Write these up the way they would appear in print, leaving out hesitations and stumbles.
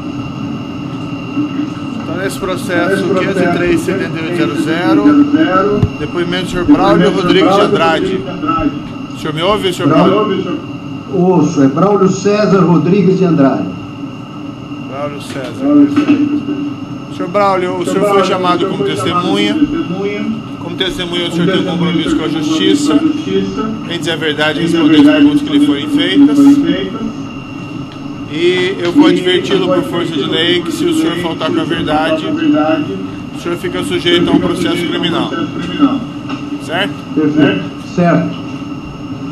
Então, nesse processo 503-7800, depoimento do senhor Braulio Rodrigues de Andrade. O senhor me ouve, senhor Braulio? Ouço, é Braulio César Rodrigues de Andrade. Braulio César. Senhor Braulio, o senhor foi chamado como testemunha. Como testemunha, o senhor tem um compromisso com a justiça em dizer a verdade e responder as perguntas que lhe forem feitas. E eu vou adverti-lo por força de lei que se o senhor faltar com a verdade, o senhor fica sujeito a um processo criminal. Certo? Certo.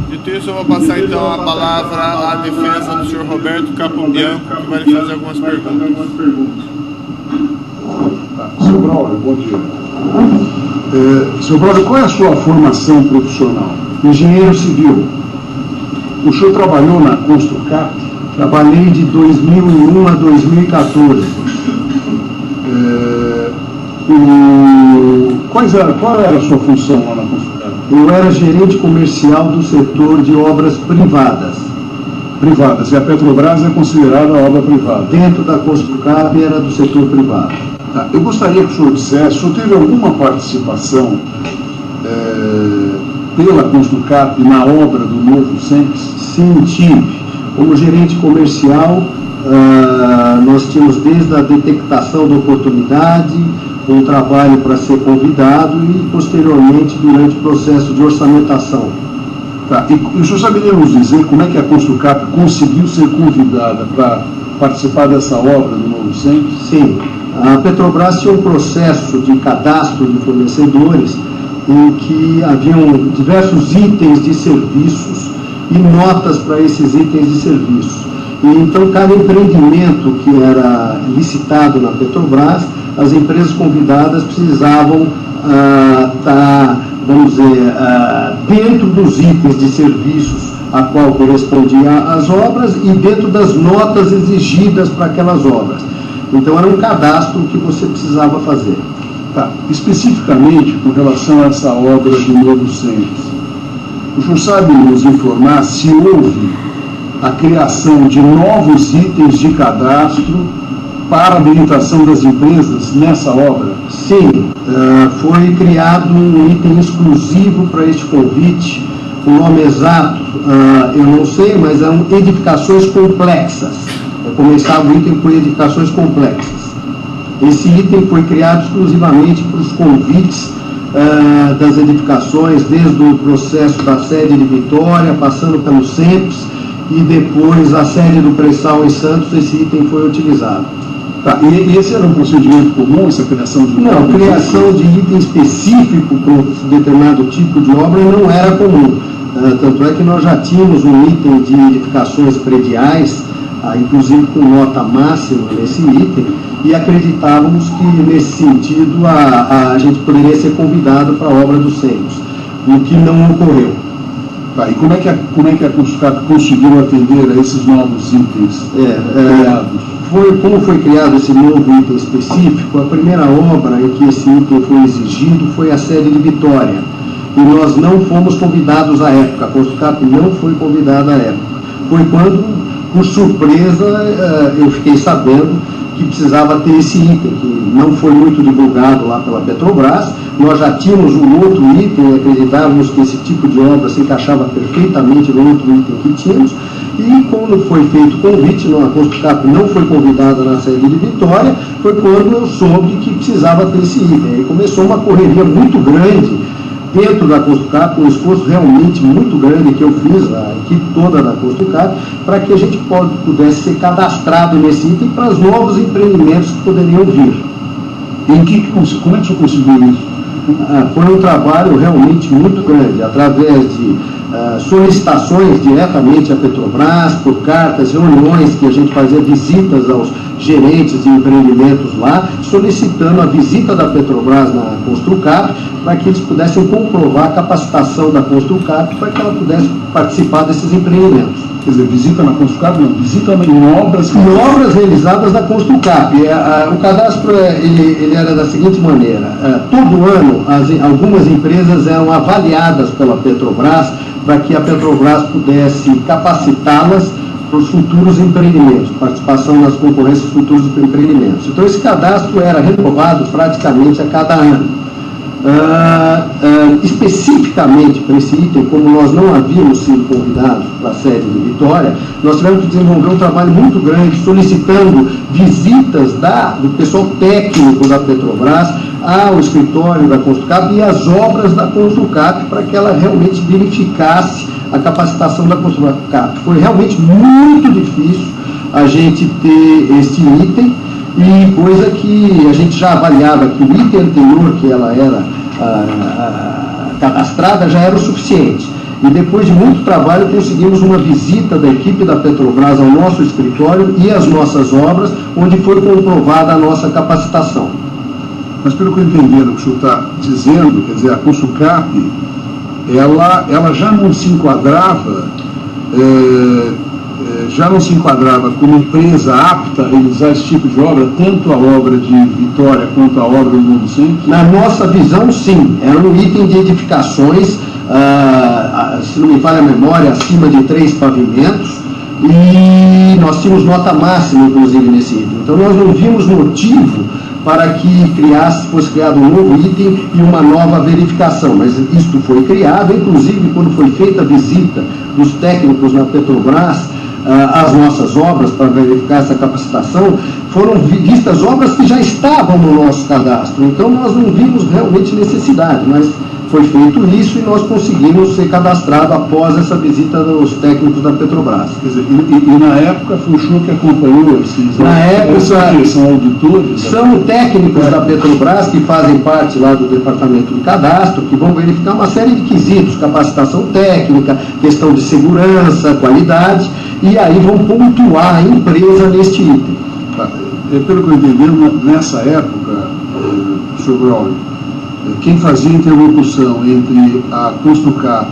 Dito isso, eu vou passar então a palavra à defesa do senhor Roberto Capobianco, que vai lhe fazer algumas perguntas. Senhor Braulio, bom dia. Senhor Braulio, qual é a sua formação profissional? Engenheiro civil. O senhor trabalhou na Construcap? Trabalhei de 2001 a 2014. Qual era a sua função lá na Construcap? Eu era gerente comercial do setor de obras privadas. Privadas, e a Petrobras é considerada obra privada? Dentro da Construcap era do setor privado. Tá. Eu gostaria que o senhor dissesse, o senhor teve alguma participação pela Construcap na obra do novo SEMPS? Sim, tive. Como gerente comercial, nós tínhamos desde a detectação da oportunidade, um trabalho para ser convidado e, posteriormente, durante o processo de orçamentação. Tá. E o senhor saberia nos dizer como é que a Construcap conseguiu ser convidada para participar dessa obra do novo SEMPS? Sim. A Petrobras tinha um processo de cadastro de fornecedores em que haviam diversos itens de serviços e notas para esses itens de serviços. E então, cada empreendimento que era licitado na Petrobras, as empresas convidadas precisavam estar, vamos dizer, dentro dos itens de serviços a qual correspondia às obras e dentro das notas exigidas para aquelas obras. Então, era um cadastro que você precisava fazer. Tá. Especificamente, com relação a essa obra do novo SEMPS, o senhor sabe nos informar se houve a criação de novos itens de cadastro para a habilitação das empresas nessa obra? Sim, foi criado um item exclusivo para este convite. O nome exato eu não sei, mas eram edificações complexas. Começava o item por edificações complexas. Esse item foi criado exclusivamente para os convites das edificações, desde o processo da sede de Vitória, passando pelo SEMPS e depois a sede do Pré-Sal em Santos. Esse item foi utilizado. Tá. E esse era um procedimento comum, essa criação de... Não, criação de item específico para um determinado tipo de obra não era comum. Tanto é que nós já tínhamos um item de edificações prediais, inclusive com nota máxima nesse item, e acreditávamos que, nesse sentido, a gente poderia ser convidado para a obra do SEMPS, o que não ocorreu. Tá, e como é que a Construcap conseguiu atender a esses novos itens criados? Como foi criado esse novo item específico, a primeira obra em que esse item foi exigido foi a sede de Vitória, e nós não fomos convidados à época, a Construcap não foi convidada à época. Foi quando, por surpresa, eu fiquei sabendo que precisava ter esse item, que não foi muito divulgado lá pela Petrobras. Nós já tínhamos um outro item, acreditávamos que esse tipo de obra se encaixava perfeitamente no outro item que tínhamos, e quando foi feito o convite, a Construcap não foi convidada na sede de Vitória, foi quando eu soube que precisava ter esse item. Aí começou uma correria muito grande dentro da Construcap, um esforço realmente muito grande que eu fiz, a equipe toda da Construcap, para que a gente pudesse ser cadastrado nesse item para os novos empreendimentos que poderiam vir. Como é que o senhor conseguiu isso? Foi um trabalho realmente muito grande, através de solicitações diretamente à Petrobras, por cartas, reuniões que a gente fazia, visitas aos gerentes de empreendimentos lá, solicitando a visita da Petrobras na Construcap, para que eles pudessem comprovar a capacitação da Construcap, para que ela pudesse participar desses empreendimentos. Quer dizer, visita na Construcap, não, visita em obras... Em obras realizadas na Construcap. O cadastro ele era da seguinte maneira: todo ano algumas empresas eram avaliadas pela Petrobras para que a Petrobras pudesse capacitá-las para os futuros empreendimentos, participação nas concorrências futuros empreendimentos. Então, esse cadastro era renovado praticamente a cada ano. Especificamente para esse item, como nós não havíamos sido convidados para a sede de Vitória, nós tivemos que desenvolver um trabalho muito grande, solicitando visitas do pessoal técnico da Petrobras ao escritório da Construcap e às obras da Construcap, para que ela realmente verificasse a capacitação da Construcap. Foi realmente muito difícil a gente ter este item, e coisa que a gente já avaliava que o item anterior, que ela era cadastrada, já era o suficiente. E depois de muito trabalho conseguimos uma visita da equipe da Petrobras ao nosso escritório e às nossas obras, onde foi comprovada a nossa capacitação. Mas pelo que eu entendi, o que o senhor está dizendo, quer dizer, a Construcap, ela já não se enquadrava como empresa apta a realizar esse tipo de obra, tanto a obra de Vitória quanto a obra do Novo Centro? Na nossa visão, sim. Era um item de edificações, se não me falha a memória, acima de 3 pavimentos, e nós tínhamos nota máxima, inclusive, nesse item. Então, nós não vimos motivo para que fosse criado um novo item e uma nova verificação, mas isto foi criado, inclusive quando foi feita a visita dos técnicos na Petrobras às nossas obras para verificar essa capacitação, foram vistas obras que já estavam no nosso cadastro, então nós não vimos realmente necessidade, mas foi feito isso e nós conseguimos ser cadastrados após essa visita dos técnicos da Petrobras. Quer dizer, e na época foi o senhor que acompanhou esses? Na época, são auditores? São técnicos da Petrobras que fazem parte lá do departamento de cadastro, que vão verificar uma série de quesitos, capacitação técnica, questão de segurança, qualidade, e aí vão pontuar a empresa neste item. Tá. Pelo que eu entendi, nessa época, senhor Braulio, quem fazia interlocução entre a Construcap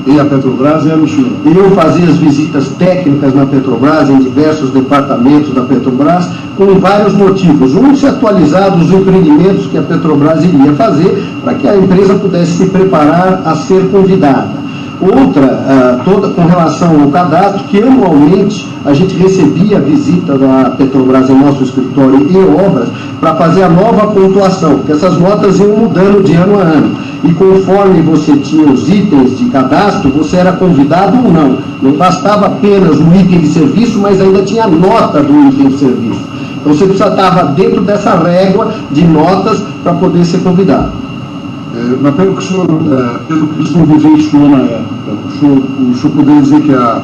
e a Petrobras era o senhor? Eu fazia as visitas técnicas na Petrobras, em diversos departamentos da Petrobras, com vários motivos. Um, se atualizar dos empreendimentos que a Petrobras iria fazer, para que a empresa pudesse se preparar a ser convidada. Outra, toda com relação ao cadastro, que anualmente a gente recebia a visita da Petrobras em nosso escritório e obras para fazer a nova pontuação, porque essas notas iam mudando de ano a ano. E conforme você tinha os itens de cadastro, você era convidado ou não. Não bastava apenas o item de serviço, mas ainda tinha a nota do item de serviço. Então você precisava dentro dessa régua de notas para poder ser convidado. Mas pelo que o senhor vivenciou na época, o senhor poderia dizer que a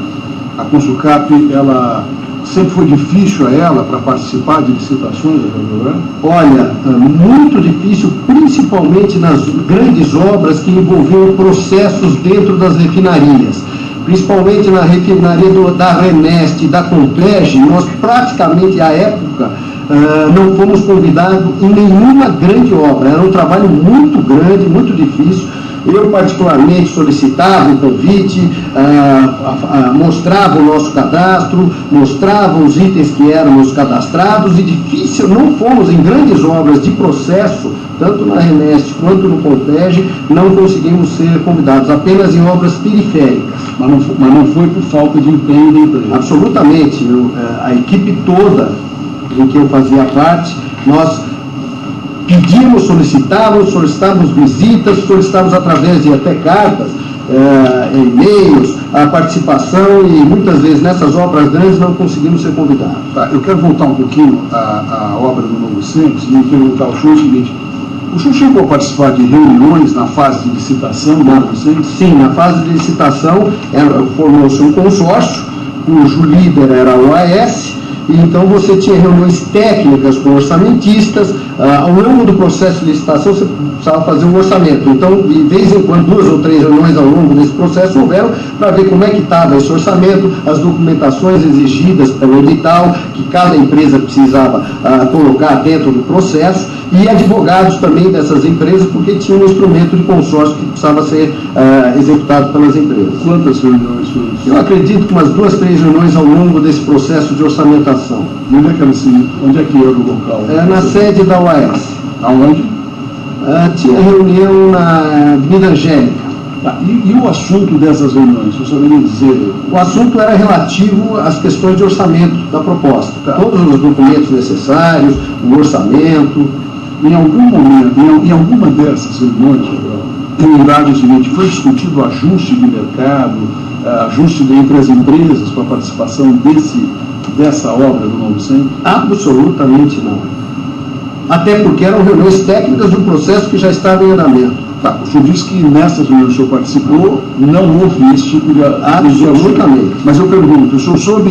Construcap, ela sempre foi difícil a ela para participar de licitações da Petrobras? Olha, muito difícil, principalmente nas grandes obras que envolviam processos dentro das refinarias. Principalmente na refinaria da Reneste e da Compege, nós praticamente, à época, não fomos convidados em nenhuma grande obra. Era um trabalho muito grande, muito difícil. Eu, particularmente, solicitava o convite, mostrava o nosso cadastro, mostrava os itens que éramos cadastrados, e difícil, não fomos em grandes obras de processo, tanto na Reneste quanto no Compege, não conseguimos ser convidados, apenas em obras periféricas. Mas não foi por falta de empenho da empresa? Absolutamente. A equipe toda em que eu fazia parte, nós pedíamos, solicitávamos visitas, solicitávamos através de até cartas, e-mails, a participação, e muitas vezes nessas obras grandes não conseguimos ser convidados. Tá, eu quero voltar um pouquinho à obra do Novo Centro e perguntar ao senhor o seguinte: o senhor chegou a participar de reuniões na fase de licitação do Novo Centro? Sim, na fase de licitação formou-se um consórcio, cujo líder era o AS. E então você tinha reuniões técnicas com orçamentistas. Ao longo do processo de licitação você precisava fazer um orçamento. Então, de vez em quando, 2 ou 3 reuniões ao longo desse processo houveram para ver como é que estava esse orçamento, as documentações exigidas pelo edital, que cada empresa precisava colocar dentro do processo, e advogados também dessas empresas, porque tinha um instrumento de consórcio que precisava ser executado pelas empresas. Quantas reuniões foram? Eu acredito que umas 2, 3 reuniões ao longo desse processo de orçamentação. E onde é que era o local? Na sede da UAS. Aonde? Tinha reunião na Avenida Angélica. E o assunto dessas reuniões, você saberia dizer? O assunto era relativo às questões de orçamento da proposta. Todos os documentos necessários, o orçamento. Em algum momento, em alguma dessas reuniões, em verdade, é o seguinte, foi discutido ajuste de mercado, ajuste entre as empresas para a participação dessa obra do Novo Centro? Absolutamente não. Até porque eram reuniões técnicas de um processo que já estava em andamento. Tá, o senhor disse que nessas reuniões que o senhor participou, não houve esse tipo de... Absolutamente. Mas eu pergunto, o senhor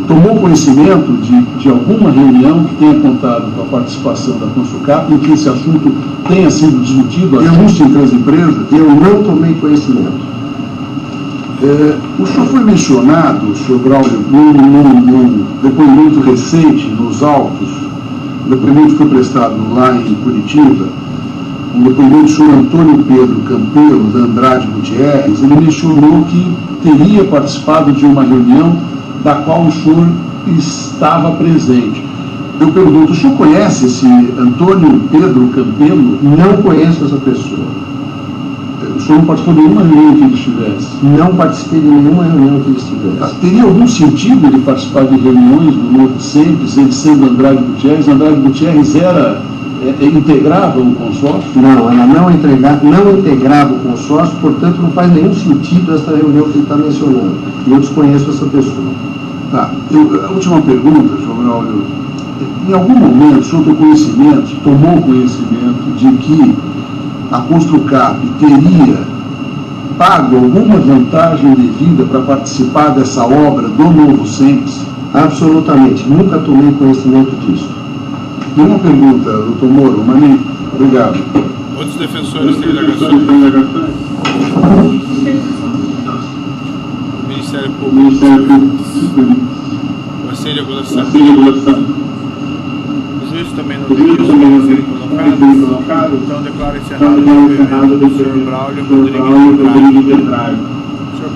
tomou conhecimento de alguma reunião que tenha contado com a participação da Construcap em que esse assunto tenha sido discutido, ajuste entre as empresas? Eu não tomei conhecimento. O senhor foi mencionado, senhor Braulio, num depoimento recente nos autos, o depoimento foi prestado lá em Curitiba, um depoimento do senhor Antônio Pedro Campelo, da Andrade Gutierrez. Ele mencionou que teria participado de uma reunião da qual o senhor estava presente. Eu pergunto, o senhor conhece esse Antônio Pedro Campelo? Não conheço essa pessoa. O senhor não participou de nenhuma reunião que ele estivesse? Não participei de nenhuma reunião que ele estivesse. Teria algum sentido ele participar de reuniões do Novo Centro, ele sendo Andrade Gutierrez? Andrade Gutierrez integrava o consórcio? Não, ela não integrava o consórcio, portanto não faz nenhum sentido essa reunião que ele está mencionando. E eu desconheço essa pessoa. Tá. A última pergunta, senhor Braulio. Em algum momento o senhor tomou conhecimento de que a Construcap teria pago alguma vantagem devida para participar dessa obra do Novo Centro? Absolutamente, nunca tomei conhecimento disso. Tem uma pergunta, doutor Moro, Mani, obrigado. Outros defensores da indagação? Ministério Público. Você de acusação. O juiz também não tem isso colocado, então declaro encerrado o depoimento do senhor Braulio Rodrigues de Andrade.